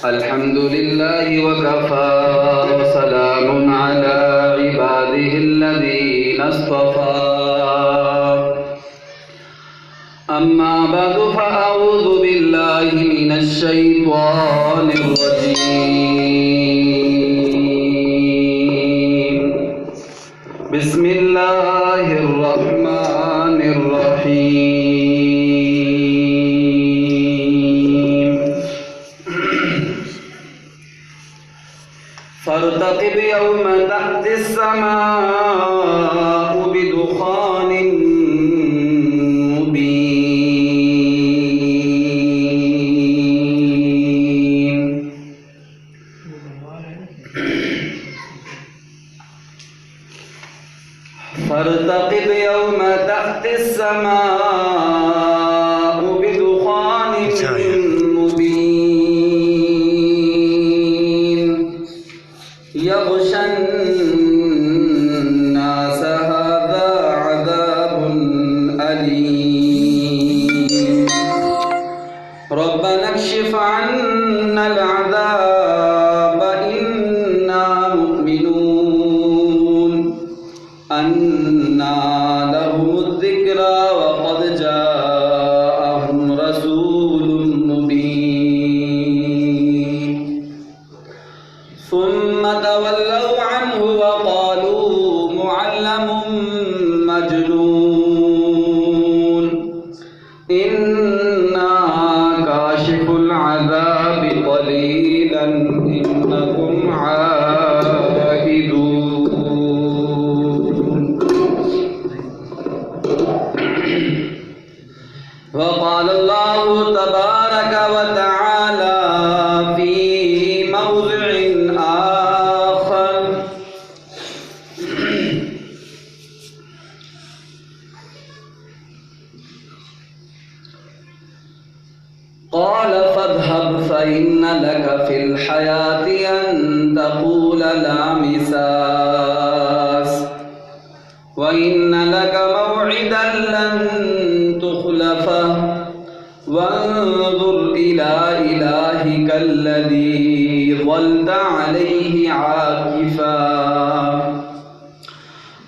الحمد لله وكفى وسلام على عباده الذين اصطفى أما بعد فأعوذ بالله من الشيطان الرجيم بسم الله الرحمن الرحيم فارتقب يوم تأتي السماء بدخان مبين فارتقب يوم تأتي السماء بدخان مبين يغشى الناس هذا عذاب أليم ربنا اكشف عنا العذاب إنا مؤمنون أنى لهم الذكرى وقد جاءهم رسول مبين ثم تولوا عنه وقالوا معلم مجنون إنا كاشف العذاب قليلا إنكم عائدون وقال الله تبارك وتعالى في موضع آخر قال فاذهب فإن لك في الحياة أن تقول لا مساس وإن لك موعدا لن تخلفه وانظر إلى إلهك الذي ظلت عليه عاكفا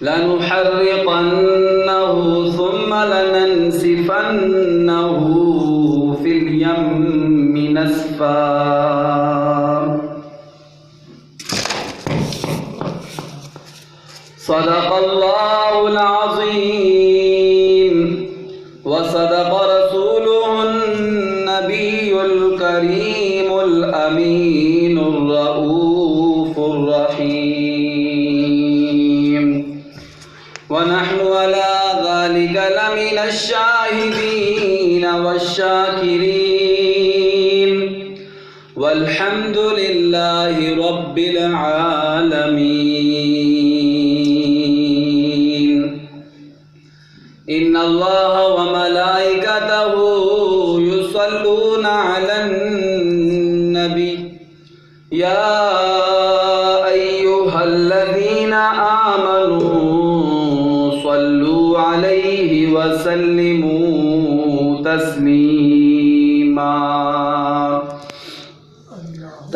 لنحرقنه ثم لننسفنه في اليم نسفا صدق الله العظيم وصدق رسوله النبي الكريم الأمين الرؤوف الرحيم ونحن على ذلك لمن الشاهدين والشاكرين والحمد لله رب العالمين إن الله وملائكته يصلون على النبي يا أيها الذين آمنوا صلوا عليه وسلموا تسليما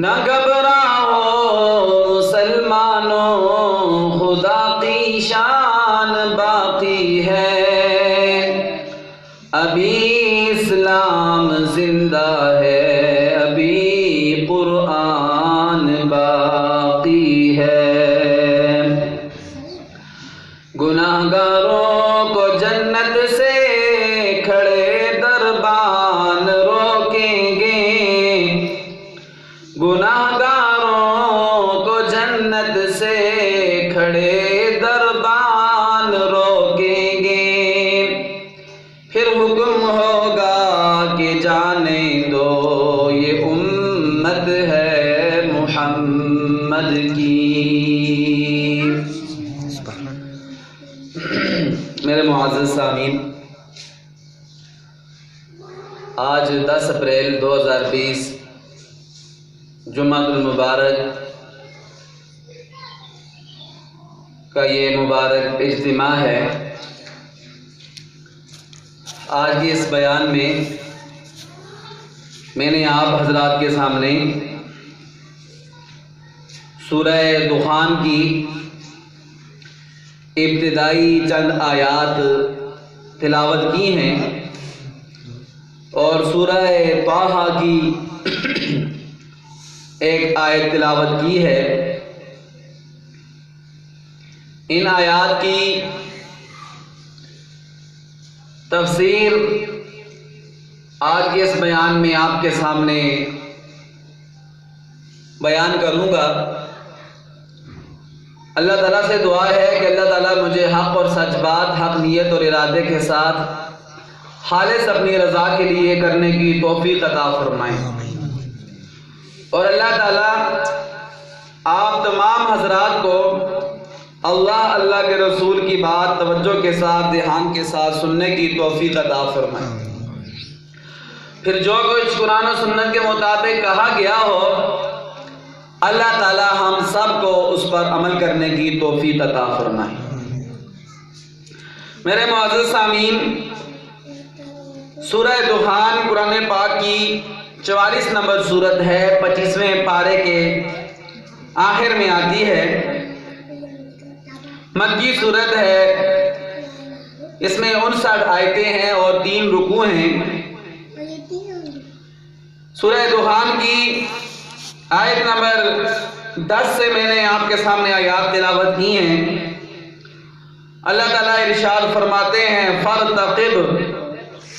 نہ گھبراؤ مسلمانوں، خدا کی شان باقی ہے، ابھی اسلام زندہ ہے، ابھی قرآن باقی ہے۔ گناہگاروں کو جنت سے کھڑے دربان روکیں گے، گناہگاروں کو جنت سے کھڑے دربان روکیں گے، پھر حکم ہوگا کہ جانے دو یہ امت ہے محمد کی۔ میرے معزز سامعین، آج 10 اپریل 2020 جمعہ المبارک کا یہ مبارک اجتماع ہے۔ آج کے اس بیان میں نے آپ حضرات کے سامنے سورہ دخان کی ابتدائی چند آیات تلاوت کی ہیں اور سورہ طٰہٰ کی ایک آیت تلاوت کی ہے۔ ان آیات کی تفسیر آج کے اس بیان میں آپ کے سامنے بیان کروں گا۔ اللہ تعالیٰ سے دعا ہے کہ اللہ تعالیٰ مجھے حق اور سچ بات حق نیت اور ارادے کے ساتھ خالص اپنی رضا کے لیے کرنے کی توفیق عطا فرمائے، اور اللہ تعالیٰ آپ تمام حضرات کو اللہ کے رسول کی بات توجہ کے ساتھ دھیان کے ساتھ سننے کی توفیق عطا فرمائے، پھر جو کچھ قرآن و سنت کے مطابق کہا گیا ہو اللہ تعالیٰ ہم سب کو اس پر عمل کرنے کی توفیق عطا فرمائے۔ میرے معزز سامعین، سورہ دخان قرآن پاک کی 44 نمبر سورت ہے، 25ویں پارے کے آخر میں آتی ہے، مکی سورت ہے، اس میں 59 آیتیں ہیں اور 3 رکوع ہیں۔ سورہ دخان کی آیت نمبر 10 سے میں نے آپ کے سامنے آیات تلاوت کی ہیں۔ اللہ تعالیٰ ارشاد فرماتے ہیں فَارْتَقِبْ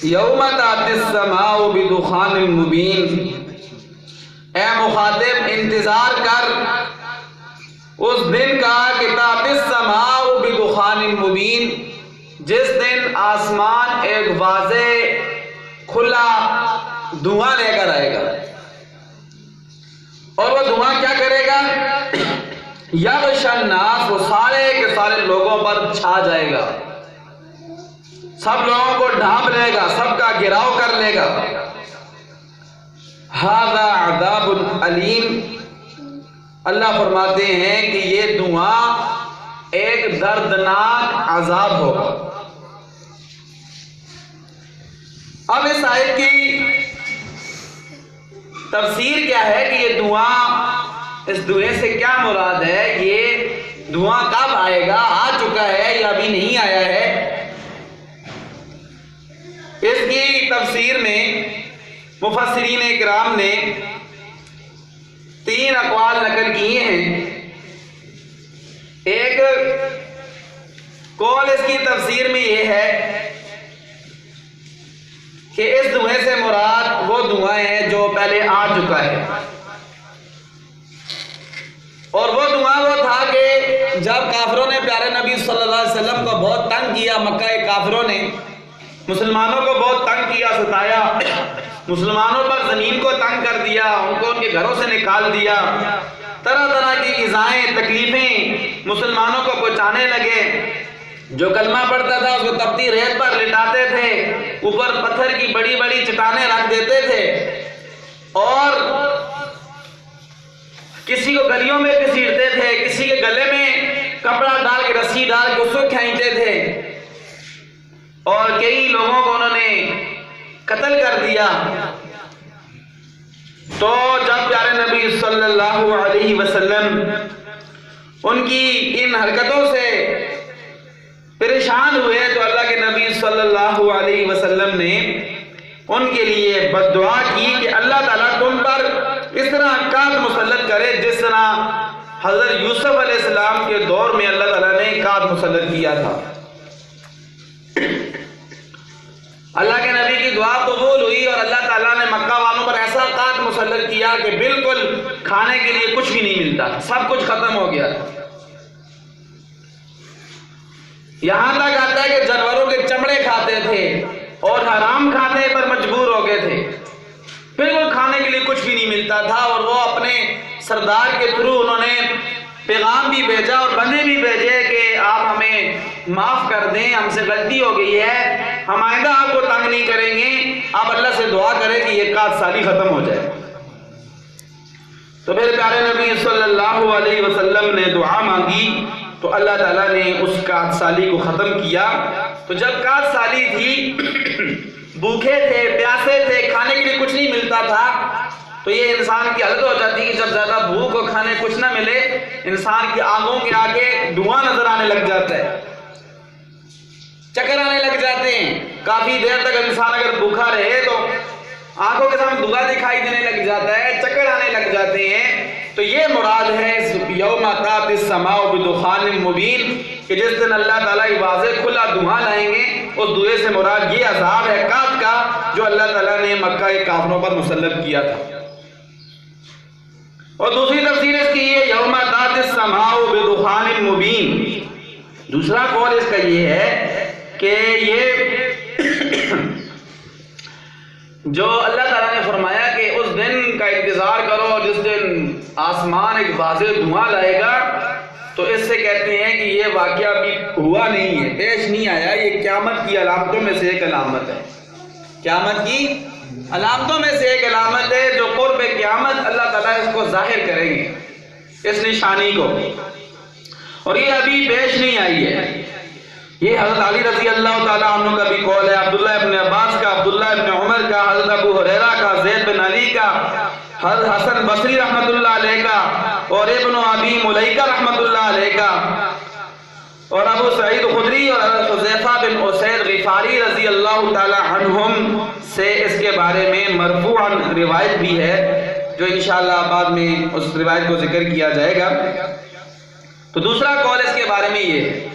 یوم تأتی السماء بدخان مبین، اے مخاطب انتظار کر اس دن کا کہ تأتی السماء بدخان مبین، جس دن آسمان ایک واضح کھلا دھواں لے کر آئے گا، اور وہ دھواں کیا کرے گا؟ یغشی الناس، وہ سارے کے سارے لوگوں پر چھا جائے گا، سب لوگوں کو ڈھانپ لے گا، سب کا گھیراؤ کر لے گا۔ ھذا عذاب علیم، اللہ فرماتے ہیں کہ یہ دھواں ایک دردناک عذاب ہوگا۔ اب اس آیت کی تفسیر کیا ہے کہ یہ دھواں، اس دھوئیں سے کیا مراد ہے؟ یہ دھواں کب آئے گا؟ آ چکا ہے یا ابھی نہیں آیا ہے؟ اس کی تفسیر میں مفسرین کرام نے 3 اقوال نقل کیے ہیں۔ ایک قول اس کی تفسیر میں یہ ہے کہ اس دھوئیں سے مراد وہ دھواں ہے جو پہلے آ چکا ہے، اور وہ دھواں وہ تھا کہ جب کافروں نے پیارے نبی صلی اللہ علیہ وسلم کو بہت تنگ کیا، مکہ کے کافروں نے مسلمانوں کو بہت تنگ کیا، ستایا، مسلمانوں پر زمین کو تنگ کر دیا، ان کو ان کے گھروں سے نکال دیا، طرح طرح کی ایذائیں تکلیفیں مسلمانوں کو پہنچانے لگے۔ جو کلمہ پڑھتا تھا اس کو تپتی ریت پر لٹاتے تھے، اوپر پتھر کی بڑی بڑی چٹانیں رکھ دیتے تھے، اور کسی کو گلیوں میں گھسیٹتے تھے، کسی کے گلے میں کپڑا ڈال کے رسی ڈال کے اس کو کھینچتے تھے، اور کئی لوگوں کو انہوں نے قتل کر دیا۔ تو جب پیارے پیارے نبی صلی اللہ علیہ وسلم ان کی ان حرکتوں سے پریشان ہوئے تو اللہ کے نبی صلی اللہ علیہ وسلم نے ان کے لیے بد دعا کی کہ اللہ تعالیٰ تم پر اس طرح قحط مسلط کرے جس طرح حضرت یوسف علیہ السلام کے دور میں اللہ تعالیٰ نے قحط مسلط کیا تھا۔ اللہ کے نبی کی دعا قبول ہوئی اور اللہ تعالیٰ نے مکہ والوں پر ایسا قحط مسلط کیا کہ بالکل کھانے کے لیے کچھ بھی نہیں ملتا، سب کچھ ختم ہو گیا تھا۔ یہاں تک آتا ہے کہ جانوروں کے چمڑے کھاتے تھے اور حرام کھانے پر مجبور ہو گئے تھے، بالکل کھانے کے لیے کچھ بھی نہیں ملتا تھا۔ اور وہ اپنے سردار کے تھرو انہوں نے پیغام بھی بھیجا اور بندے بھی بھیجے کہ آپ ہمیں معاف کر دیں، ہم سے غلطی ہو گئی ہے، ہم آئندہ آپ کو تنگ نہیں کریں گے، آپ اللہ سے دعا کریں کہ یہ قحط سالی ختم ہو جائے۔ تو پھر پیارے نبی صلی اللہ علیہ وسلم نے دعا مانگی تو اللہ تعالیٰ نے اس قحط سالی کو ختم کیا۔ تو جب قحط سالی تھی، بھوکے تھے، پیاسے تھے، کھانے کے لیے کچھ نہیں ملتا تھا، تو یہ انسان کی حالت ہو جاتی ہے کہ جب زیادہ بھوک اور کھانے کچھ نہ ملے، انسان کی آنکھوں کے آگے دھواں نظر آنے لگ جاتا ہے، چکر آنے لگ جاتے ہیں۔ کافی دیر تک انسان اگر بھوکا رہے تو آنکھوں کے سامنے دھواں دکھائی دینے لگ جاتا ہے، چکر آنے لگ جاتے ہیں۔ تو یہ مراد ہے یوم تأتی السماء بدخان مبین، کہ جس دن اللہ تعالیٰ واضح کھلا دھواں لائیں گے، اس دھوئے سے مراد یہ عذاب ہے قحط کا جو اللہ تعالیٰ نے مکہ کے کافروں پر مسلط کیا تھا۔ اور دوسری تفسیر اس کی یہ یوم تأتی السماء بدخان مبین، دوسرا قول اس کا یہ ہے کہ یہ جو اللہ تعالیٰ نے فرمایا کہ اس دن کا انتظار کرو جس دن آسمان ایک واضح دھواں لائے گا، تو اس سے کہتے ہیں کہ یہ واقعہ ابھی ہوا نہیں ہے، پیش نہیں آیا، یہ قیامت کی علامتوں میں سے ایک علامت ہے، قیامت کی علامتوں میں سے ایک علامت ہے جو قرب قیامت اللہ تعالیٰ اس کو ظاہر کریں گے، اس نشانی کو، اور یہ ابھی پیش نہیں آئی ہے۔ یہ حضرت علی رضی اللہ تعالیٰ عنہ کا بھی قول ہے، عبداللہ ابن عباس کا، عبداللہ ابن عمر کا، حضرت ابو ہریرہ کا، زید بن علی کا، حضرت حسن بصری رحمۃ اللہ علیہ کا، اور ابن ابی ملیکہ رحمۃ اللہ علیہ کا، اور ابو سعید خدری اور حضرت حذیفہ بن اسید غفاری رضی اللہ تعالیٰ عنہم سے اس کے بارے میں مرفوعاً روایت بھی ہے، جو انشاءاللہ بعد میں اس روایت کو ذکر کیا جائے گا۔ تو دوسرا قول اس کے بارے میں یہ ہے،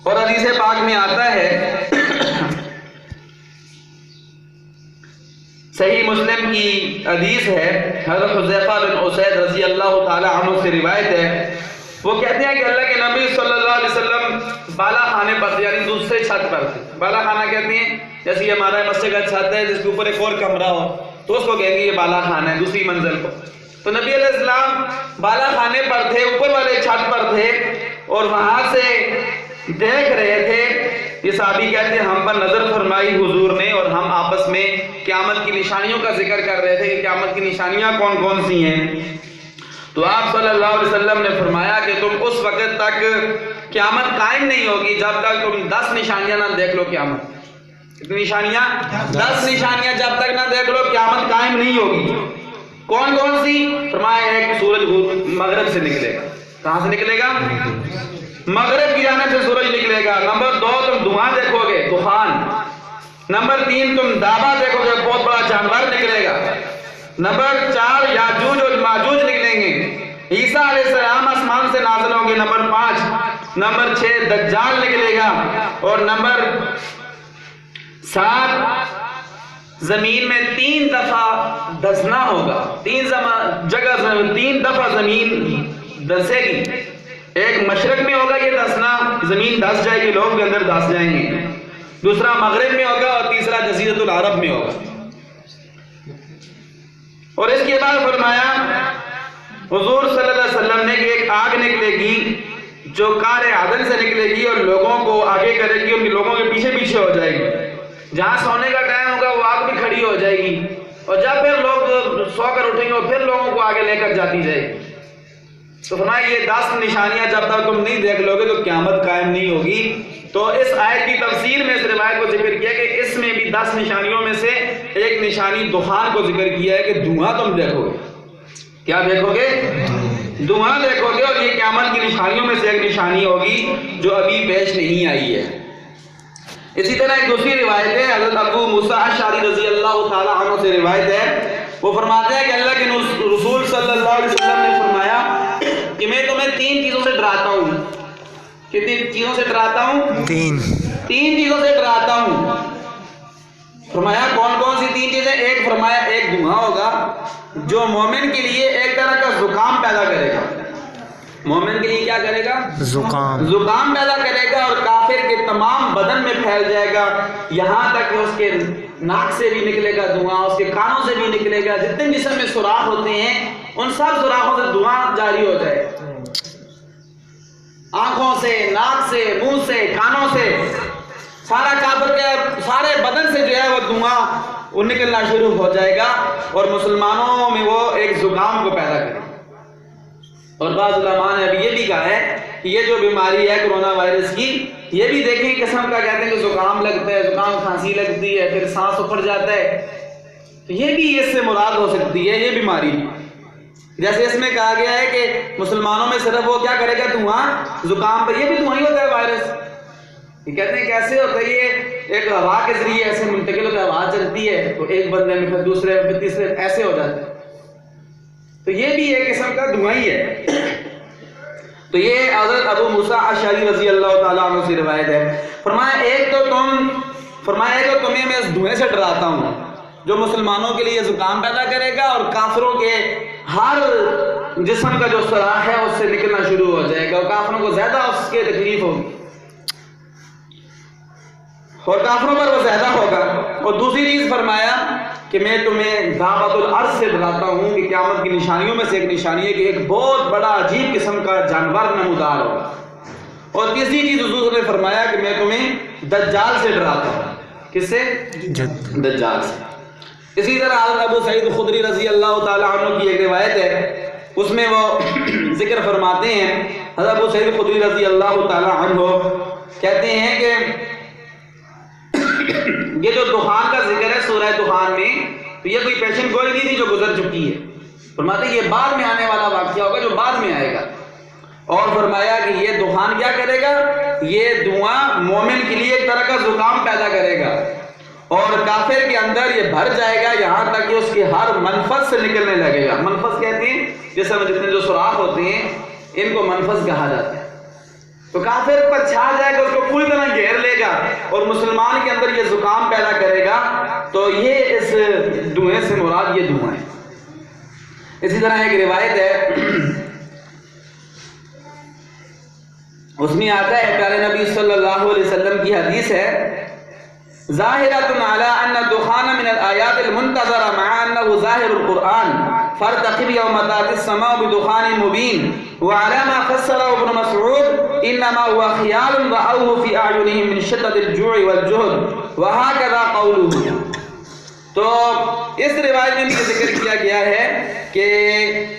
اور حدیث پاک میں آتا ہے، صحیح مسلم کی حدیث ہے، حضرت حذیفہ بن اسید رضی اللہ تعالی عنہ سے روایت ہے، وہ کہتے ہیں کہ اللہ کے نبی صلی اللہ علیہ وسلم بالا خانے پر تھے، یعنی دوسرے چھت پر تھے۔ بالا خانہ کہتے ہیں جیسے یہ ہمارا مسجد کا چھت ہے جس کے اوپر ایک اور کمرہ ہو، تو اس کو کہیں گے یہ بالا خانہ ہے، دوسری منزل کو۔ تو نبی علیہ السلام بالا خانے پر تھے، اوپر والے چھت پر تھے، اور وہاں سے دیکھ رہے تھے۔ یہ صحابی کہتے ہیں ہم پر نظر فرمائی حضور نے، اور ہم آپس میں قیامت کی نشانیوں کا ذکر کر رہے تھے کہ قیامت کی نشانیاں کون کون سی ہیں۔ تو آپ صلی اللہ علیہ وسلم نے فرمایا کہ تم اس وقت تک قیامت قائم نہیں ہوگی جب تک تم 10 نشانیاں نہ دیکھ لو۔ قیامت کتنی نشانیاں؟ 10 نشانیاں جب تک نہ دیکھ لو قیامت قائم نہیں ہوگی۔ کون کون سی؟ فرمایا ایک سورج مغرب سے نکلے گا۔ کہاں سے نکلے گا؟ مغرب کی جانب سے سورج نکلے گا۔ نمبر 2 تم دھواں دیکھو گے، طوفان۔ نمبر 3 تم دابا دیکھو گے، بہت بڑا جانور نکلے گا۔ نمبر 4 یاجوج اور ماجوج نکلیں گے۔ عیسیٰ علیہ السلام آسمان سے نازل ہوں گے۔ نمبر 5 نمبر 6 دجال نکلے گا، اور نمبر 7 زمین میں 3 دفعہ دھسنا ہوگا۔ 3 دفعہ زمین دھسے گی۔ ایک مشرق میں ہوگا یہ دھسنا، زمین دھس جائے گی، لوگ بھی اندر دھس جائیں گے۔ دوسرا مغرب میں ہوگا، اور تیسرا جزیرۃ العرب میں ہوگا۔ اور اس کے بعد فرمایا حضور صلی اللہ علیہ وسلم نے کہ ایک آگ نکلے گی جو کار عدن سے نکلے گی، اور لوگوں کو آگے کرے گی، ان لوگوں کے پیچھے پیچھے ہو جائے گی۔ جہاں سونے کا ٹائم ہوگا وہ آگ بھی کھڑی ہو جائے گی، اور جب پھر لوگ سو کر اٹھیں گے اور پھر لوگوں کو آگے لے کر جاتی جائے گی۔ تو فرمایا یہ 10 نشانیاں جب تک تم نہیں دیکھ لو گے تو قیامت قائم نہیں ہوگی۔ تو اس آیت کی تفسیر میں اس روایت کو ذکر کیا کہ اس میں بھی 10 نشانیوں میں سے ایک نشانی دخان کو ذکر کیا ہے کہ دھواں تم دیکھو گے. کیا دیکھو گے؟ دھواں دیکھو گے. اور یہ قیامت کی نشانیوں میں سے ایک نشانی ہوگی جو ابھی پیش نہیں آئی ہے. اسی طرح ایک دوسری روایت ہے، حضرت ابو موسیٰ اشعری رضی اللہ تعالیٰ عنہ سے روایت ہے. وہ فرماتے ہیں کہ اللہ کے رسول صلی اللہ علیہ وسلم نے فرمایا کہ میں تمہیں 3 چیزوں سے ڈراتا ہوں. کتنی چیزوں سے ڈراتا ہوں؟ 3 چیزوں سے ڈراتا ہوں. فرمایا کون کون سی 3 چیزیں؟ ایک فرمایا ایک دھواں ہوگا جو مومن کے لیے ایک طرح کا زکام پیدا کرے گا. مومن کے لیے کیا کرے گا؟ زکام پیدا کرے گا. اور کافر کے تمام بدن میں پھیل جائے گا، یہاں تک کہ اس کے ناک سے بھی نکلے گا دھواں، اس کے کانوں سے بھی نکلے گا. جتنے جسم میں سوراخ ہوتے ہیں ان سب سوراخوں سے دھواں جاری ہو جائے گا. آنکھوں سے، ناک سے، منہ سے، کانوں سے، سارا کافر کے سارے بدن سے جو ہے وہ دھواں وہ نکلنا شروع ہو جائے گا اور مسلمانوں میں وہ ایک زکام کو پیدا کرے. اور بعض علماء نے ابھی یہ بھی کہا ہے کہ یہ جو بیماری ہے کرونا وائرس کی، یہ بھی دیکھیں قسم کا کہتے ہیں کہ زکام لگتا ہے، زکام کھانسی لگتی ہے، پھر سانس اپڑ جاتا ہے، تو یہ بھی اس سے مراد ہو سکتی ہے یہ بیماری. جیسے اس میں کہا گیا ہے کہ مسلمانوں میں صرف وہ کیا کرے گا؟ دھواں. زکام پہ یہ بھی دھواں ہی ہوتا ہے وائرس. یہ کہتے ہیں کیسے ہوتا ہے؟ یہ ایک ہوا کے ذریعے ایسے منتقل ہوتا ہے، ہوا چلتی ہے تو ایک بندے میں پھر دوسرے پھر تیسرے ایسے ہو جاتا ہے. تو یہ بھی ایک قسم کا دھواں ہی ہے. تو یہ حضرت ابو موسیٰ اشعری رضی اللہ تعالیٰ عنہ سے روایت ہے. فرمایا ایک تو تمہیں میں اس دھوئیں سے ڈراتا ہوں جو مسلمانوں کے لیے زکام پیدا کرے گا اور کافروں کے ہر جسم کا جو سوراخ ہے اس سے نکلنا شروع ہو جائے گا اور کافروں کو زیادہ اس کے تکلیف ہوگی اور کافروں پر وہ زیادہ ہوگا. اور دوسری چیز فرمایا کہ میں تمہیں دعوت الارض سے ڈراتا ہوں کہ قیامت کی نشانیوں میں سے ایک نشانی ہے کہ ایک بہت بڑا عجیب قسم کا جانور نمودار ہوگا. اور تیسری چیز حضور نے فرمایا کہ میں تمہیں دجال سے ڈراتا ہوں. کس سے؟ دجال سے. اسی طرح حضرت ابو سعید خدری رضی اللہ تعالیٰ عنہ کی ایک روایت ہے، اس میں وہ ذکر فرماتے ہیں، حضرت ابو سعید خدری رضی اللہ تعالیٰ عنہ کہتے ہیں کہ یہ جو دخان کا ذکر ہے سورہ دخان میں، تو یہ کوئی پیشن گوئی نہیں تھی جو گزر چکی ہے. فرماتے ہیں یہ بعد میں آنے والا واقعہ ہوگا جو بعد میں آئے گا. اور فرمایا کہ یہ دخان کیا کرے گا؟ یہ دھواں مومن کے لیے ایک طرح کا زکام پیدا کرے گا اور کافر کے اندر یہ بھر جائے گا یہاں تک کہ اس کے ہر منفذ سے نکلنے لگے گا. منفذ کہتے ہیں جیسے جتنے جو سوراخ ہوتے ہیں ان کو منفذ کہا جاتا ہے. تو کافر پر چھا جائے گا، اس کو پوری طرح گھیر لے گا اور مسلمان کے اندر یہ زکام پیدا کرے گا. تو یہ اس دھوئیں سے مراد یہ دھواں ہے. اسی طرح ایک روایت ہے اس میں آتا ہے پیارے نبی صلی اللہ علیہ وسلم کی حدیث ہے، ظاہرۃ علی ان الدخان من الآیات المنتظرہ مع انه ظاہر القرآن فارتقب یوم تأتی السماء بدخان مبین وعلى ما فسره ابن مسعود انما هو خیال رأوه في اعینهم من شدة الجوع والجهد وهكذا قوله. تو اس روایت میں بھی ذکر کیا گیا ہے کہ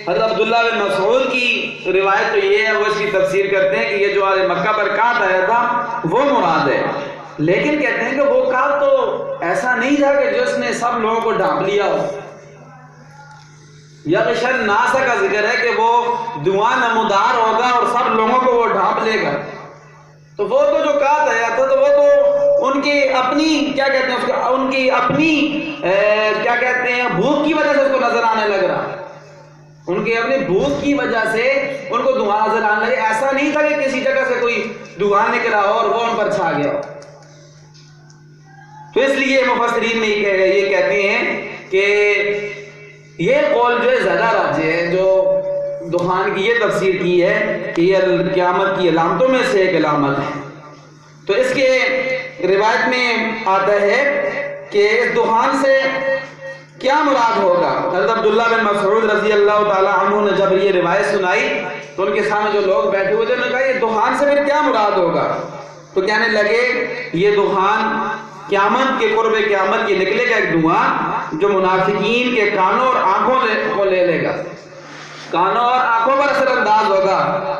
حضرت عبداللہ بن مسعود کی روایت تو یہ ہے، وہ اس کی تفسیر کرتے ہیں کہ یہ جو مکہ پر کات آیا تھا وہ مراد ہے. لیکن کہتے ہیں کہ وہ کات تو ایسا نہیں تھا کہ جس نے سب لوگوں کو ڈھانپ لیا ہو. یا بشر ناسا کا ذکر ہے کہ وہ دھواں نمودار ہوگا اور سب لوگوں کو وہ ڈھانپ لے گا. تو وہ تو جو کات آیا تھا تو وہ تو ان کی اپنی کیا کہتے ہیں اس کو، ان کی اپنی کیا کہتے ہیں بھوک کی وجہ سے اس کو نظر آنے لگ رہا. ان کی اپنی بھوک کی وجہ سے ان کو دھواں نظر آنے لگے. ایسا نہیں تھا کہ کسی جگہ سے کوئی دھواں نکلا ہو اور وہ ان پر چھا گیا ہو. تو اس لیے مفسرین میں یہ کہتے ہیں کہ یہ قول جو ہے زیادہ راجح ہے، جو دخان کی یہ تفسیر کی ہے کہ یہ قیامت کی علامتوں میں سے ایک علامت ہے. تو اس کے روایت میں آتا ہے کہ اس دخان سے کیا مراد ہوگا. حضرت عبداللہ بن مسعود رضی اللہ تعالی عنہ نے جب یہ روایت سنائی تو ان کے سامنے جو لوگ بیٹھے ہوئے تھے انہوں نے کہا یہ دخان سے پھر کیا مراد ہوگا. تو کہنے لگے یہ دخان قیامت کے قرب قیامت یہ نکلے گا ایک دھواں جو منافقین کے کانوں اور آنکھوں کو لے لے گا، کانوں اور آنکھوں پر اثر انداز ہوگا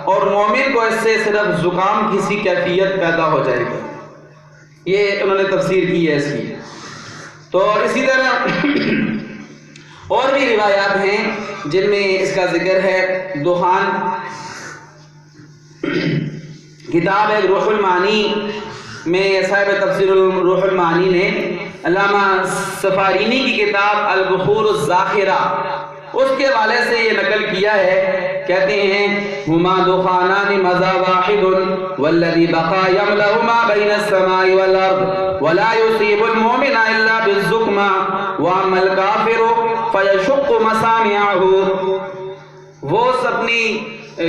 اور مومن کو اس سے صرف زکام کی سی کیفیت پیدا ہو جائے گی. یہ انہوں نے تفسیر کی ہے اس کی. تو اسی طرح اور بھی روایات ہیں جن میں اس کا ذکر ہے. دخان کتاب ہے روح المعانی میں صاحب تفسیر روح المعانی نے علامہ سفارینی کی کتاب البخور الزاخرہ اس کے حوالے سے یہ نقل کیا ہے. کہتے ہیں ہما دخانان مذا واحد والذی بقا یملأ ما بین السماء والارض ولا یصیب المؤمن الا بالزکمہ واما الکافر فیشق مسامعہ. وہ اپنی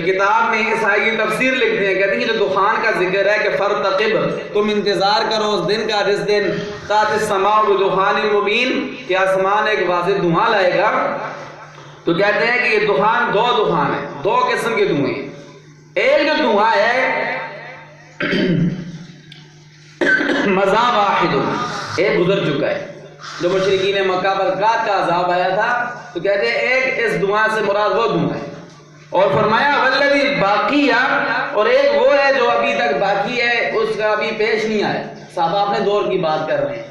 کتاب میں اس آیت کی تفسیر لکھتے ہیں. کہتے ہیں کہ جو دخان کا ذکر ہے کہ فرتقب تم انتظار کرو اس دن کا جس دن تات السماء بدخان مبین کہ آسمان ایک واضح دھواں لائے گا. تو کہتے ہیں کہ یہ دخان دو دخان ہے, دو قسم کے دھوئیں ہیں. ایک جو دھواں ہے مزا واحد ایک گزر چکا ہے. جو مشرکین مکہ پر قحط کا عذاب آیا تھا تو کہتے ہیں ایک اس دھواں سے مراد وہ دھواں ہے. اور فرمایا والذی باقیہ اور ایک وہ ہے جو ابھی تک باقی ہے, اس کا ابھی پیش نہیں آیا. صحابہ اپنے دور کی بات کر رہے ہیں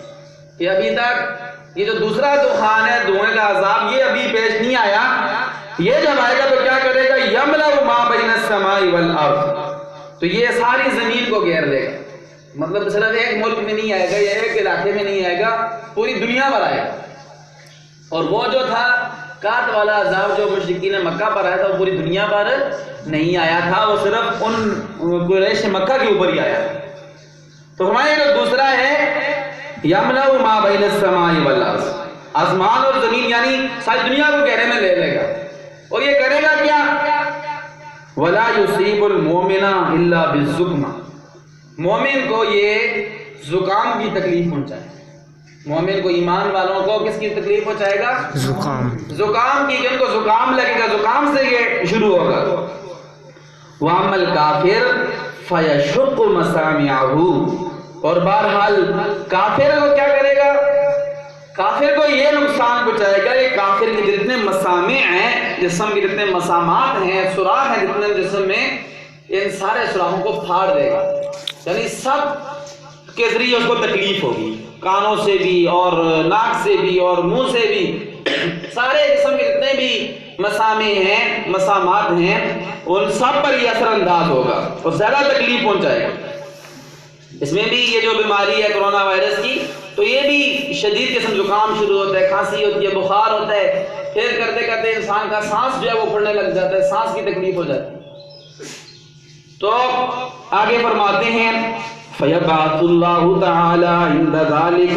کہ ابھی تک یہ جو دوسرا دخان ہے دھوئیں کا عذاب یہ ابھی پیش نہیں آیا. یہ جب آئے گا تو کیا کرے گا یملأ ما بین السماء والارض, تو یہ ساری زمین کو گھیر لے گا. مطلب صرف ایک ملک میں نہیں آئے گا یا ایک علاقے میں نہیں آئے گا, پوری دنیا پر آئے گا. اور وہ جو تھا قحط والا عذاب جو مشرکین مکہ پر آیا تھا وہ پوری دنیا پر نہیں آیا تھا, وہ صرف ان قریش مکہ کے اوپر ہی آیا تھا. تو ہمارے جو دوسرا ہے یملأ ما بین السماء والارض, آسمان اور زمین یعنی ساری دنیا کو گھیرے میں لے لے گا. اور یہ کرے گا کیا ولا یصیب المؤمن الا بالزکمہ, مومن کو یہ زکام کی تکلیف پہنچائے. مومن کو ایمان والوں کو کس کی تکلیف پہنچائے گا؟ زکام کی, کہ ان کو زکام لگے گا, زکام سے یہ شروع ہوگا. وَأَمَّا الْكَافِرُ فَيَشُقُّ مَسَامِعَهُ, اور بہرحال کافر کو کیا کرے گا؟ کافر کو یہ نقصان پہنچائے گا کہ کافر کے جتنے مسامع ہیں, جسم کے جتنے مسامات ہیں, سوراخ ہیں جتنے جسم میں, ان سارے سوراخوں کو پھاڑ دے گا. یعنی سب کے ذریعے اس کو تکلیف ہوگی, کانوں سے بھی اور ناک سے بھی اور منہ سے بھی, سارے جسم کے جتنے بھی مسامع ہیں مسامات ہیں ان سب پر یہ اثر انداز ہوگا اور زیادہ تکلیف پہنچائے گا. اس میں بھی یہ جو بیماری ہے کرونا وائرس کی, تو یہ بھی شدید قسم زکام شروع ہوتا ہے, کھانسی ہوتی ہے, بخار ہوتا ہے, پھر کرتے کرتے انسان کا سانس جو ہے وہ پھڑنے لگ جاتا ہے, سانس کی تکلیف ہو جاتی ہے. تو آگے فرماتے ہیں فَيَبْعَثُ اللَّهُ تَعَالَى عِنْدَ ذَلِكَ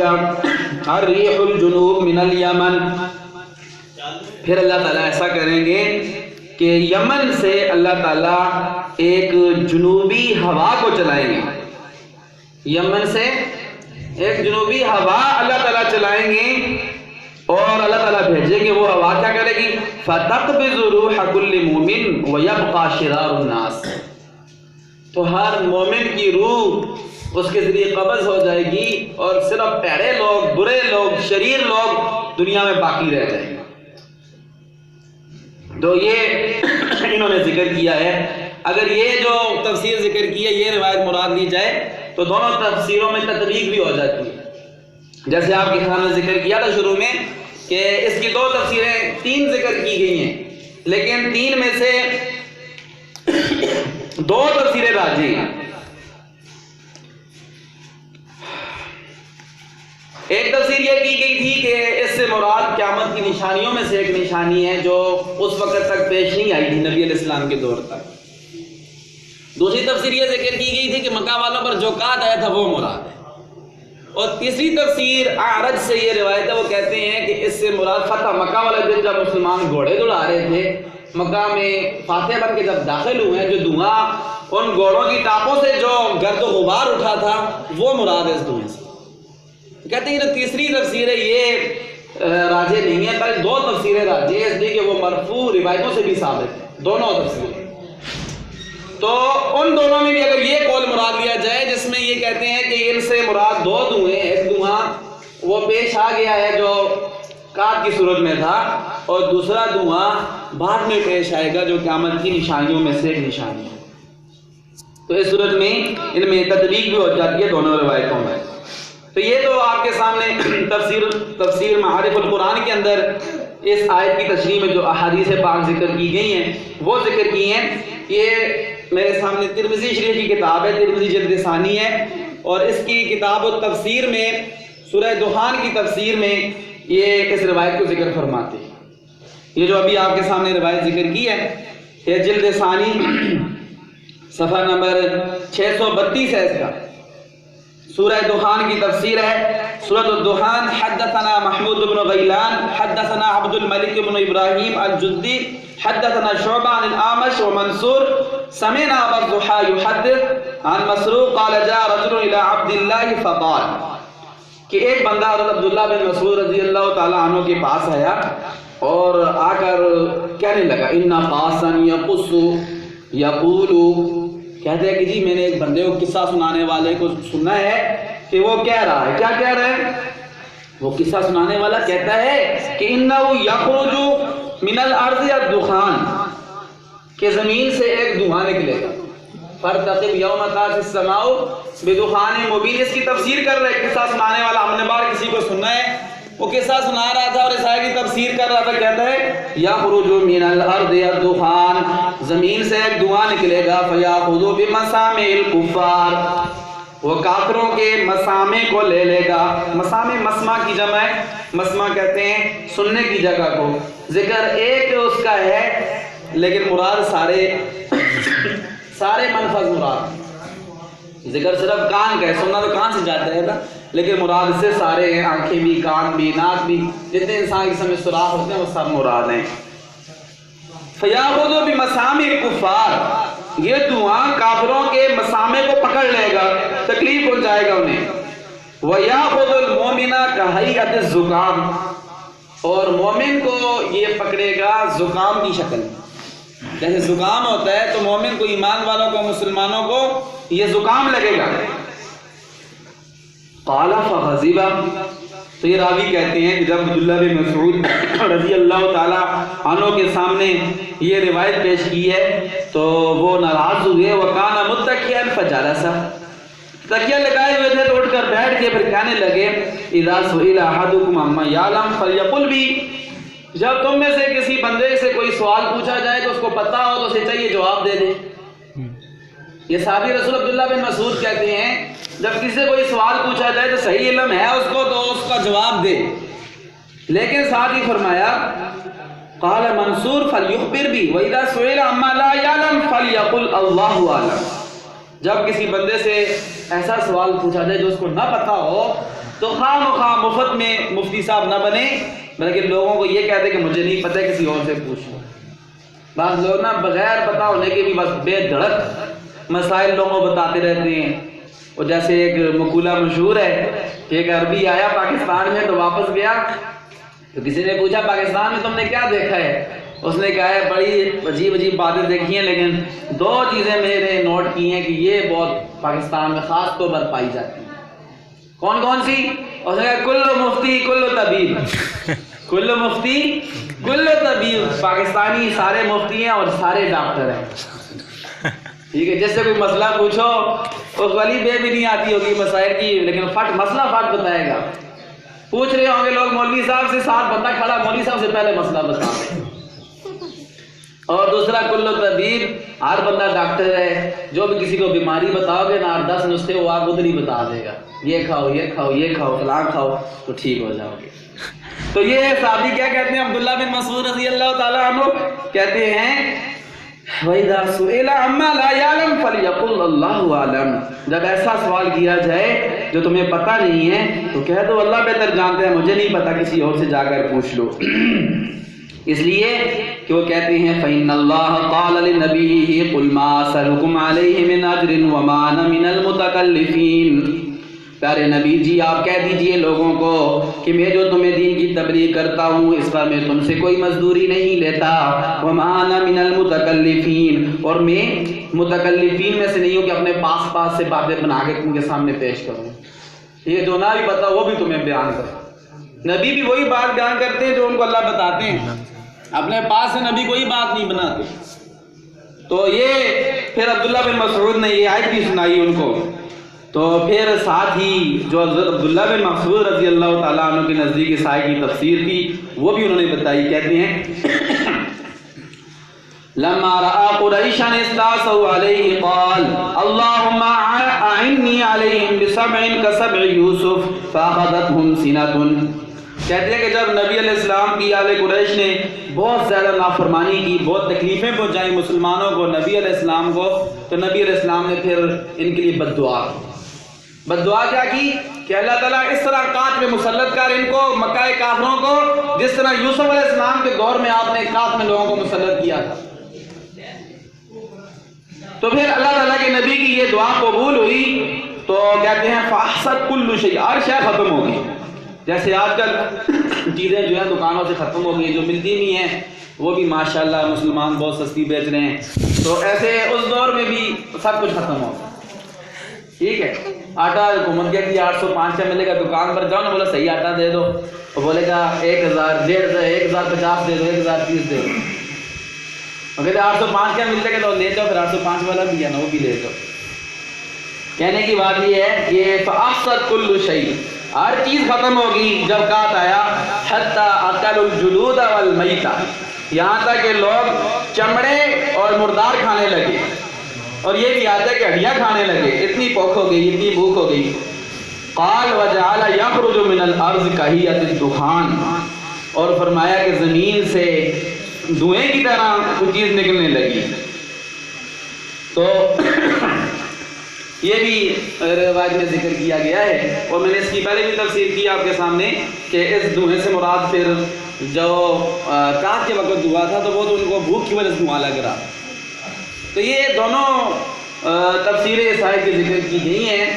الرِّيحُ الْجُنُوبُ مِنَ الْيَمَنِ, پھر اللہ تعالیٰ ایسا کریں گے کہ یمن سے اللہ تعالیٰ ایک جنوبی ہوا کو چلائیں گے. یمن سے ایک جنوبی ہوا اللہ تعالیٰ چلائیں گے اور اللہ تعالیٰ بھیجیں گے. وہ ہوا کیا کرے گی؟ فَتَقْبِضُ رُوحَ كُلِّ مُؤْمِنٍ وَيَبْقَى شِرَارُ النَّاسِ, تو ہر مومن کی روح اس کے ذریعے قبض ہو جائے گی اور صرف پیڑے لوگ, برے لوگ, شریر لوگ دنیا میں باقی رہ جائیں گے. تو یہ انہوں نے ذکر کیا ہے. اگر یہ جو تفسیر ذکر کی ہے یہ روایت مراد لی جائے تو دونوں تفسیروں میں تطبیق بھی ہو جاتی ہے. جیسے آپ کے خیال میں ذکر کیا تھا شروع میں کہ اس کی دو تفسیریں, تین ذکر کی گئی ہیں, لیکن تین میں سے دو تفسیریں راجی ہیں. ایک تفسیر یہ کی گئی تھی کہ اس سے مراد قیامت کی نشانیوں میں سے ایک نشانی ہے جو اس وقت تک پیش نہیں آئی تھی نبی علیہ السلام کے دور تک. دوسری تفسیر یہ ذکر کی گئی تھی کہ مکہ والوں پر جو قحط آیا تھا وہ مراد ہے. اور تیسری تفسیر اعرج سے یہ روایت ہے, وہ کہتے ہیں کہ اس سے مراد فتح مکہ والے دن جب مسلمان گھوڑے دوڑا رہے تھے مکہ میں, فاتح بن کے جب داخل ہوئے ہیں, جو دھواں ان گھوڑوں کی ٹاپوں سے جو گرد و غبار اٹھا تھا وہ مراد ہے اس دھوئیں سے. کہتے ہیں کہ تیسری تفسیر ہے یہ راجح نہیں ہے, بلکہ دو تفسیریں راجح ہیں, اس لیے کہ وہ مرفوع روایتوں سے بھی ثابت ہے دونوں تفسیریں. تو ان دونوں میں بھی اگر یہ قول مراد لیا جائے جس میں یہ کہتے ہیں کہ ان سے مراد دو دھوئیں, ایک دھواں وہ پیش آ گیا ہے جو قحط کی صورت میں تھا اور دوسرا دھواں بعد میں پیش آئے گا جو قیامت کی نشانیوں میں سے ایک نشانی ہے. تو اس صورت میں ان میں تطبیق بھی ہو جاتی ہے دونوں روایتوں میں. تو یہ تو آپ کے سامنے تفسیر معارف القرآن کے اندر اس آیت کی تشریح میں جو احادیث پاک ذکر کی گئی ہیں وہ ذکر کی ہیں. یہ میرے سامنے ترمذی شریف کی کتاب ہے، ترمذی جلد ثانی ہے، اور اس کی کتاب التفسیر میں سورہ دخان کی تفسیر میں یہ اس روایت کو ذکر فرماتے ہیں. یہ جو ابھی آپ کے سامنے روایت ذکر کی ہے یہ جلد ثانی صفحہ نمبر 632 ہے. اس کا سورہ دخان کی تفسیر ہے. سورۃ الدخان. حدثنا محمود بن غیلان حدثنا عبد الملک بن ابراہیم الجدی حدثنا شعبہ عن الأعمش ومنصور سمعنا ابا الضحى يحدث عن مسروق قال جاء رجل الى عبد الله فقال کہ ایک بندہ حضرت عبداللہ بن مسعود رضی اللہ تعالیٰ عنہ کے پاس آیا اور آ کر کہنے لگا ان قاسا یقص یقول، کہتے ہیں کہ جی میں نے ایک بندے کو قصہ سنانے والے کو سنا ہے کہ وہ کہہ رہا ہے. کیا کہہ رہا ہے؟ وہ قصہ سنانے والا کہتا ہے کہ انه یخرج من الارض الدخان، کہ زمین سے ایک دھواں نکلے گا. فارتقب یوم تأتی السماء بدخان مبین. اس کی تفسیر کر رہے قصہ سنانے والا. ہم نے بار کسی کو سننا ہے وہ قصہ سنا رہا تھا اور اس آیت کی تفسیر کر رہا تھا. کہتا ہے یخرج من الارض الدخان، زمین سے ایک دھواں نکلے گا. فیاخذ بمسامع الکفار، وہ کافروں کے مسامع کو لے لے گا. مسامع مسمع کی جمع ہے. مسمع کہتے ہیں سننے کی جگہ کو. ذکر ایک اس کا ہے لیکن مراد سارے منفذ مراد. ذکر صرف کان کا ہے، سننا تو کان سے جاتا ہے نا، لیکن مراد سے سارے ہیں. آنکھیں بھی، کان بھی، ناک بھی، جتنے انسان کے سامنے سوراخ ہوتے ہیں وہ سب مراد ہیں. فیاخذ بمسامع الکفار، یہ دھواں کافروں کے مسامع کو پکڑ لے گا، تکلیف پہنچائے گا انہیں. ویاخذ المؤمن کہیئۃ الزکام، اور مومن کو یہ پکڑے گا زکام کی شکل میں. جیسے زکام ہوتا ہے تو مومن کو، ایمان والوں کو، مسلمانوں کو یہ زکام لگے گا. قال فغضب، تو یہ راوی کہتے ہیں کہ جب عبداللہ بن مسعود رضی اللہ تعالی عنہ کے سامنے یہ روایت پیش کی ہے تو وہ ناراض ہوئے. وکان متکئا فجلس، تکیہ لگائے ہوئے تھے تو اٹھ کر بیٹھ کے پھر کہنے لگے اذا سئل احدکم عما یعلم فلیقل بی، جب تم میں سے کسی بندے سے کوئی سوال پوچھا جائے تو اس کو پتہ ہو تو اسے چاہیے جواب دے دے. یہ صحابی رسول عبداللہ بن مسعود کہتے ہیں جب کسی سے کوئی سوال پوچھا جائے تو صحیح علم ہے اس کو تو اس کا جواب دے. لیکن ساتھ ہی فرمایا قال منصور فلیخبر بی واذا سئل عما لا يعلم فلیقل اللہ اعلم، جب کسی بندے سے ایسا سوال پوچھا جائے جو اس کو نہ پتہ ہو تو خواہ مخواہ مفت میں مفتی صاحب نہ بنے بلکہ لوگوں کو یہ کہتے کہ مجھے نہیں پتہ کسی اور سے پوچھ لو. بعض لوگ نا بغیر پتہ ہونے کے بھی بس بے دھڑک مسائل لوگوں کو بتاتے رہتے ہیں. اور جیسے ایک مقولہ مشہور ہے کہ ایک عربی آیا پاکستان میں تو واپس گیا تو کسی نے پوچھا پاکستان میں تم نے کیا دیکھا ہے؟ اس نے کہا ہے بڑی عجیب عجیب باتیں دیکھی ہیں لیکن دو چیزیں میں نے نوٹ کی ہیں کہ یہ بہت پاکستان میں خاص طور پر پائی جاتی ہیں. کون کون سی؟ اس نے کہا کل مفتی کل طبیب، کل مفتی کل طبیب، پاکستانی سارے مفتی ہیں اور سارے ڈاکٹر ہیں. ٹھیک ہے، جس سے کوئی مسئلہ پوچھو اس والی بے بھی نہیں آتی ہوگی مسائل کی لیکن مسئلہ فٹ بتائے گا. پوچھ رہے ہوں گے لوگ مولوی صاحب سے، ساتھ بندہ کھڑا مولوی صاحب سے پہلے مسئلہ بتا دیں. اور دوسرا کل طبیب، ہر بندہ ڈاکٹر ہے، جو بھی کسی کو بیماری بتاؤ گے نا 10 نسخے وہ آپ ادھر ہی بتا دے گا، یہ کھاؤ یہ کھاؤ یہ کھاؤ فلاں کھاؤ تو ٹھیک ہو جاؤ گے. تو یہ صحابی کیا کہتے ہیں عبداللہ بن مسعود رضی اللہ تعالیٰ عنہ کہتے ہیں وَإِذَا سُئِلَ عَمَّا لَا يَعْلَمْ فَلْيَقُلْ اللَّهُ أَعْلَمُ، جب ایسا سوال کیا جائے جو تمہیں پتہ نہیں ہے تو کہہ دو اللہ بہتر جانتے ہیں، مجھے نہیں پتہ، کسی اور سے جا کر پوچھ لو. اس لیے کہ وہ کہتے ہیں فَإِنَّ اللَّهَ قَالَ لِنَبِيِّهِ قُلْ مَا أَسْأَلُكُمْ عَلَيْهِ مِنْ أَجْرٍ وَمَا أَنَا مِنَ الْمُتَكَلِّفِينَ. پیارے نبی جی آپ کہہ دیجئے لوگوں کو کہ میں جو تمہیں دین کی تبلیغ کرتا ہوں اس پر میں تم سے کوئی مزدوری نہیں لیتا. وَمَا أَنَا مِنَ الْمُتَكَلِّفِينَ، اور میں متکلفین میں سے نہیں ہوں کہ اپنے پاس سے باتیں بنا کے تم کے سامنے پیش کروں. یہ جو نہ بھی پتا وہ بھی تمہیں بیان کرو. نبی بھی وہی بات بیان کرتے ہیں جو ان کو اللہ بتاتے ہیں، اپنے پاس سے نبی کوئی بات نہیں بناتے. تو یہ پھر عبداللہ بن مسعود نے یہ آیت بھی سنائی ان کو تو پھر ساتھ ہی جو حضرت عبداللہ بن مسعود رضی اللہ تعالیٰ عنہ کے نزدیک اس آیت کی تفسیر تھی وہ بھی انہوں نے بتائی. کہتے ہیں لما رأى قريشا استعصوا عليه قال اللهم أعني عليهم بسبع كسبع يوسف فأخذتهم سنة. کہتے ہیں کہ جب نبی علیہ السلام کی آل قریش نے بہت زیادہ نافرمانی کی، بہت تکلیفیں پہنچائیں مسلمانوں کو، نبی علیہ السلام کو، تو نبی علیہ السلام نے پھر ان کے لیے بد دعا کیا کی کہ اللہ تعالیٰ اس طرح قحط میں مسلط کر ان کو، مکہ کافروں کو، جس طرح یوسف علیہ السلام کے دور میں آپ نے قحط میں لوگوں کو مسلط کیا تھا. تو پھر اللہ تعالیٰ کے نبی کی یہ دعا قبول ہوئی تو کہتے ہیں فاحصت کل شیء، ہر شے ختم ہو گئی. جیسے آج کل چیزیں جو ہیں دکانوں سے ختم ہو گئی، جو ملتی نہیں ہیں وہ بھی ماشاءاللہ مسلمان بہت سستی بیچ رہے ہیں. تو ایسے اس دور میں بھی سب کچھ ختم ہو گیا. ٹھیک ہے، آٹا حکومت کہتی ہے 805 کا ملے گا، دکان پر جاؤ نا، بولا صحیح آٹا دے دو، وہ بولے گا 1000 1050 دے دو، 1030 دے دو. اگر 805 کا ملے گا تو لے جاؤ، پھر 805 والا بھی ہے نا وہ بھی لے جاؤ. کہنے کی بات یہ ہے کہ فاحصت کل شیء، ہر چیز ختم ہوگی جب قحط آیا. حتی اکلوا الجلود والمیتہ، یہاں تک کہ لوگ چمڑے اور مردار کھانے لگے، اور یہ بھی آتا ہے کہ ہڈیاں کھانے لگے، اتنی بھوک ہو گئی، اتنی بھوک ہو گئی. قال وجعل یخرج من الارض کہیۃ الدخان، اور فرمایا کہ زمین سے دھوئیں کی طرح کوئی چیز نکلنے لگی. تو یہ بھی روایت میں ذکر کیا گیا ہے، اور میں نے اس کی پہلے بھی تفسیر کی آپ کے سامنے کہ اس دھوئیں سے مراد پھر جو قحط کے وقت دھواں تھا تو وہ تو ان کو بھوک کی وجہ سے دھواں لگ رہا. تو یہ دونوں تفسیریں اس آیت کے ذکر کی گئی ہیں،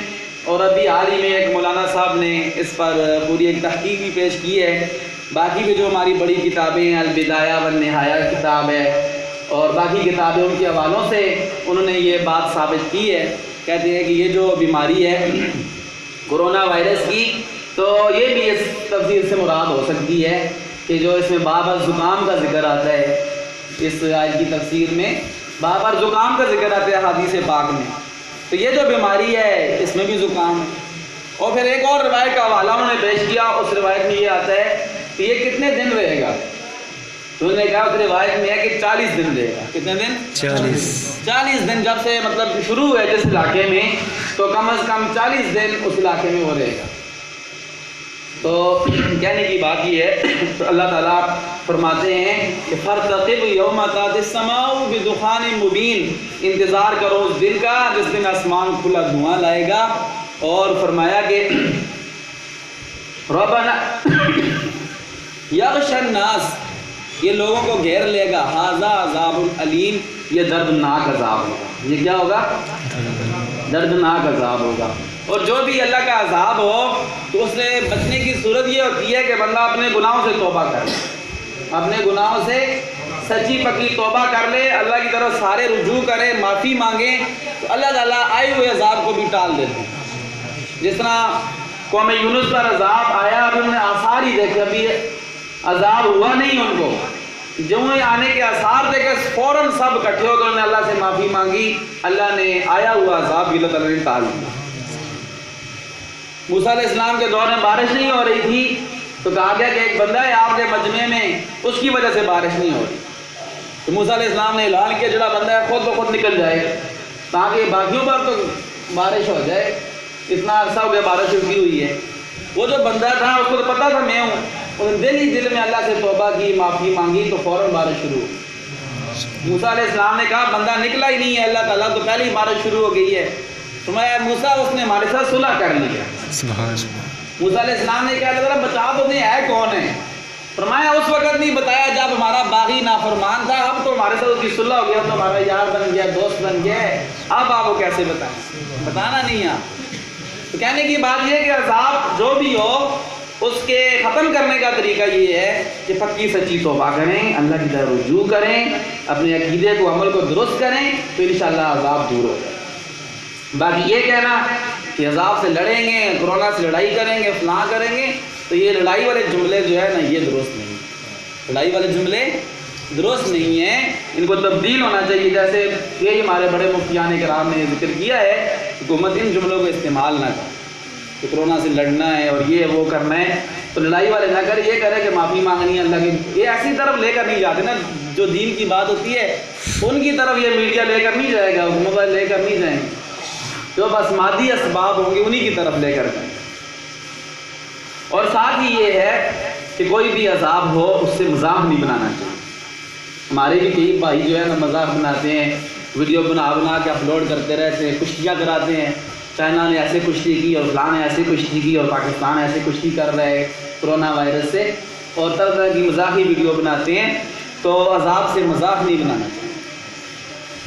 اور ابھی حال ہی میں ایک مولانا صاحب نے اس پر پوری ایک تحقیق بھی پیش کی ہے. باقی بھی جو ہماری بڑی کتابیں ہیں، البدایہ والنہایہ کتاب ہے، اور باقی کتابیں ان کے حوالوں سے انہوں نے یہ بات ثابت کی ہے. کہتے ہیں کہ یہ جو بیماری ہے کرونا وائرس کی، تو یہ بھی اس تفسیر سے مراد ہو سکتی ہے کہ جو اس میں بار زکام کا ذکر آتا ہے، اس آیت کی تفسیر میں بار زکام کا ذکر آتا ہے حدیث پاک میں، تو یہ جو بیماری ہے اس میں بھی زکام ہے. اور پھر ایک اور روایت کا حوالہ انہوں نے پیش کیا، اس روایت میں یہ آتا ہے کہ یہ کتنے دن رہے گا. تو انہوں نے کہا اس روایت میں ہے کہ 40 دن رہے گا. کتنے دن؟ 40 دن. جب سے مطلب شروع ہے جس علاقے میں، تو کم از کم 40 دن اس علاقے میں وہ رہے گا. تو کہنے کی بات یہ ہے، تو اللہ تعالیٰ فرماتے ہیں کہ فَارْتَقِبْ يَوْمَ تَأْتِي السَّمَاءُ بِدُخَانٍ مُبِينٍ، انتظار کرو اس دن کا جس دن آسمان کھلا دھواں لائے گا. اور فرمایا کہ رَبَّنَا يَغْشَى النَّاسَ، یہ لوگوں کو گھیر لے گا. ھذا عذاب علیم، یہ دردناک عذاب ہوگا. یہ کیا ہوگا؟ دردناک عذاب ہوگا. اور جو بھی اللہ کا عذاب ہو تو اس سے بچنے کی صورت یہ ہوتی ہے کہ بندہ اپنے گناہوں سے توبہ کر لے، اپنے گناہوں سے سچی پکی توبہ کر لے، اللہ کی طرف سارے رجوع کرے، معافی مانگے، تو اللہ تعالیٰ آئے ہوئے عذاب کو بھی ٹال دیتے ہیں. جس طرح قوم یونس پر عذاب آیا، ابھی انہوں نے آثار ہی دیکھے، ابھی عذاب ہوا نہیں ان کو. جو آنے کے آثار دیکھے فوراً سب اکٹھے ہو کر انہوں نے اللہ سے معافی مانگی، اللہ نے آیا ہوا عذاب بھی اللہ تعالیٰ نے ٹال دیا. موسیٰ علیہ السلام کے دور میں بارش نہیں ہو رہی تھی، تو کہا گیا کہ ایک بندہ ہے آپ کے مجمع میں، اس کی وجہ سے بارش نہیں ہو رہی. تو موسیٰ علیہ السلام نے اعلان کیا جڑا بندہ ہے خود بخود نکل جائے تاکہ باقیوں پر تو بارش ہو جائے. اتنا عرصہ ہو گیا بارش رکی ہوئی ہے. وہ جو بندہ تھا اس کو تو پتا تھا میں ہوں، اور دل ہی دل میں اللہ سے توبہ کی، معافی مانگی، تو فوراً بارش شروع ہوئی. موسیٰ علیہ السلام نے کہا بندہ نکلا ہی نہیں ہے اللہ تعالیٰ تو پہلے ہی بارش شروع ہو گئی ہے. فرمایا موسیٰ اس نے ہمارے ساتھ صلح کر لیا. موسیٰ علیہ السلام نے کہا اللہ تعالیٰ بچا تو نہیں ہے کون ہے؟ فرمایا اس وقت نہیں بتایا جب ہمارا باغی نافرمان تھا، اب تو ہمارے ساتھ اس کی صلح ہو گیا، تو ہمارا یار بن گیا، دوست بن گیا ہے، اب آپ کو کیسے بتائیں؟ بتانا نہیں ہے. تو کہنے کی بات یہ ہے کہ عذاب جو بھی ہو اس کے ختم کرنے کا طریقہ یہ ہے کہ پکی سچی توبہ کریں، اللہ کی طرف رجوع کریں، اپنے عقیدے کو عمل کو درست کریں، تو انشاءاللہ عذاب دور ہو جائے. باقی یہ کہنا کہ عذاب سے لڑیں گے، کرونا سے لڑائی کریں گے، فلاں کریں گے، تو یہ لڑائی والے جملے جو ہے نا یہ درست نہیں. لڑائی والے جملے درست نہیں ہیں، ان کو تبدیل ہونا چاہیے. جیسے یہی ہمارے بڑے مفتیان کرام نے ذکر کیا ہے حکومت ان جملوں کو استعمال نہ کرے کہ کورونا سے لڑنا ہے اور یہ وہ کرنا ہے، تو لڑائی والے نہ کرے، یہ کرے کہ معافی مانگنی ہے اللہ کی، یہ ایسی طرف لے کر نہیں جاتے نا، جو دین کی بات ہوتی ہے ان کی طرف یہ میڈیا لے کر نہیں جائے گا، حکومت والے لے کر نہیں جائیں گے، جو بس مادی اسباب ہوں گے انہی کی طرف لے کر جائیں۔ اور ساتھ ہی یہ ہے کہ کوئی بھی عذاب ہو اس سے مذاق نہیں بنانا چاہیے۔ ہمارے بھی کئی بھائی جو ہے نا مذاق بناتے ہیں، ویڈیو بنا کے اپلوڈ کرتے رہتے ہیں، کشتیاں کراتے ہیں، چائنا نے ایسے کشتی کی اور فلاں نے ایسے کشتی کی اور پاکستان ایسے کشتی کر رہا ہے کرونا وائرس سے، اور طرح طرح کی مذاقی ویڈیو بناتے ہیں، تو عذاب سے مذاق نہیں بنانا چاہیے۔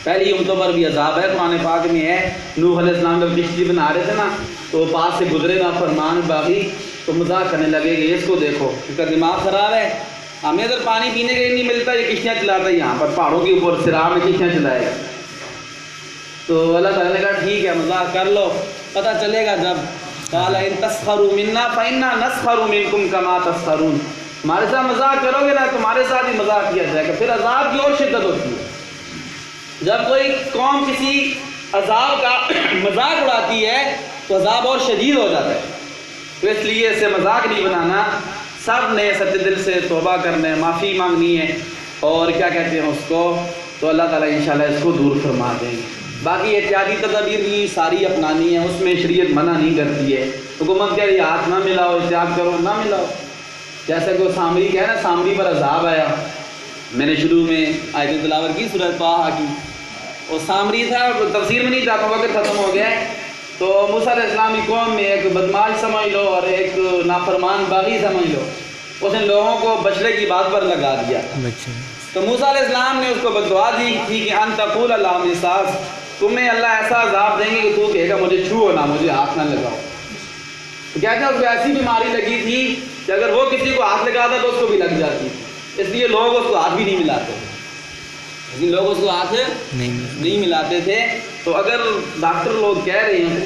پہلی امتوں پر بھی عذاب ہے، قرآن پاک میں ہے، نوح علیہ السلام جب کشتی بنا رہے تھے نا تو پاس سے گزرے نا فرمان باغی تو مذاق کرنے لگے کہ اس کو دیکھو اس کا دماغ خراب ہے، ہمیں ادھر پانی پینے کے لیے نہیں ملتا، یہ کشتیاں چلاتا ہے یہاں پر پہاڑوں کے اوپر سراہ میں کشتیاں چلائے گا۔ تو اللہ تعالیٰ نے کہا ٹھیک ہے مذاق کر لو، پتہ چلے گا جب، قال ان تسخروا منا فإنا نسخر منکم کما تسخرون، ہمارے ساتھ مذاق کرو گے نا تمہارے ساتھ ہی مذاق کیا جائے گا۔ پھر عذاب کی اور شدت ہوتی ہے، جب کوئی قوم کسی عذاب کا مذاق اڑاتی ہے تو عذاب اور شدید ہو جاتا ہے، تو اس لیے اسے مذاق نہیں بنانا، سب نے سچے دل سے توبہ کرنا ہے، معافی مانگنی ہے، اور کیا کہتے ہیں اس کو، تو اللہ تعالیٰ انشاءاللہ اس کو دور فرما دیں گے۔ باقی احتیاطی تدابیر بھی ساری اپنانی ہے، اس میں شریعت منع نہیں کرتی ہے، حکومت کہہ رہی ہے ہاتھ نہ ملاؤ، احتیاط کرو، نہ ملاؤ، جیسا کہ وہ سامری کہہ نا، سامری پر عذاب آیا، میں نے شروع میں آیت تلاوت کی سورۃ طٰہٰ کی، وہ سامری تھا، تفسیر میں نہیں جاتا، وقت ختم ہو گیا ہے، تو موسیٰ علیہ السلام کی قوم میں ایک بدماش سمجھ لو اور ایک نافرمان باغی سمجھ لو، اس نے لوگوں کو بچڑے کی بات پر لگا دیا، تو موسیٰ علیہ السلام نے اس کو بددعا دی تھی کہ ان تقول لا مساس، تمہیں اللہ ایسا عذاب دیں گے کہ تو کہے گا مجھے چھوؤ نہ، مجھے ہاتھ نہ لگاؤ۔ تو کہتے ہیں اس کو ایسی بیماری لگی تھی کہ اگر وہ کسی کو ہاتھ لگاتا تو اس کو بھی لگ جاتی، اس لیے لوگ اس کو ہاتھ بھی نہیں ملاتے، لوگ اس کو ہاتھ نہیں ملاتے تھے۔ تو اگر ڈاکٹر لوگ کہہ رہے ہیں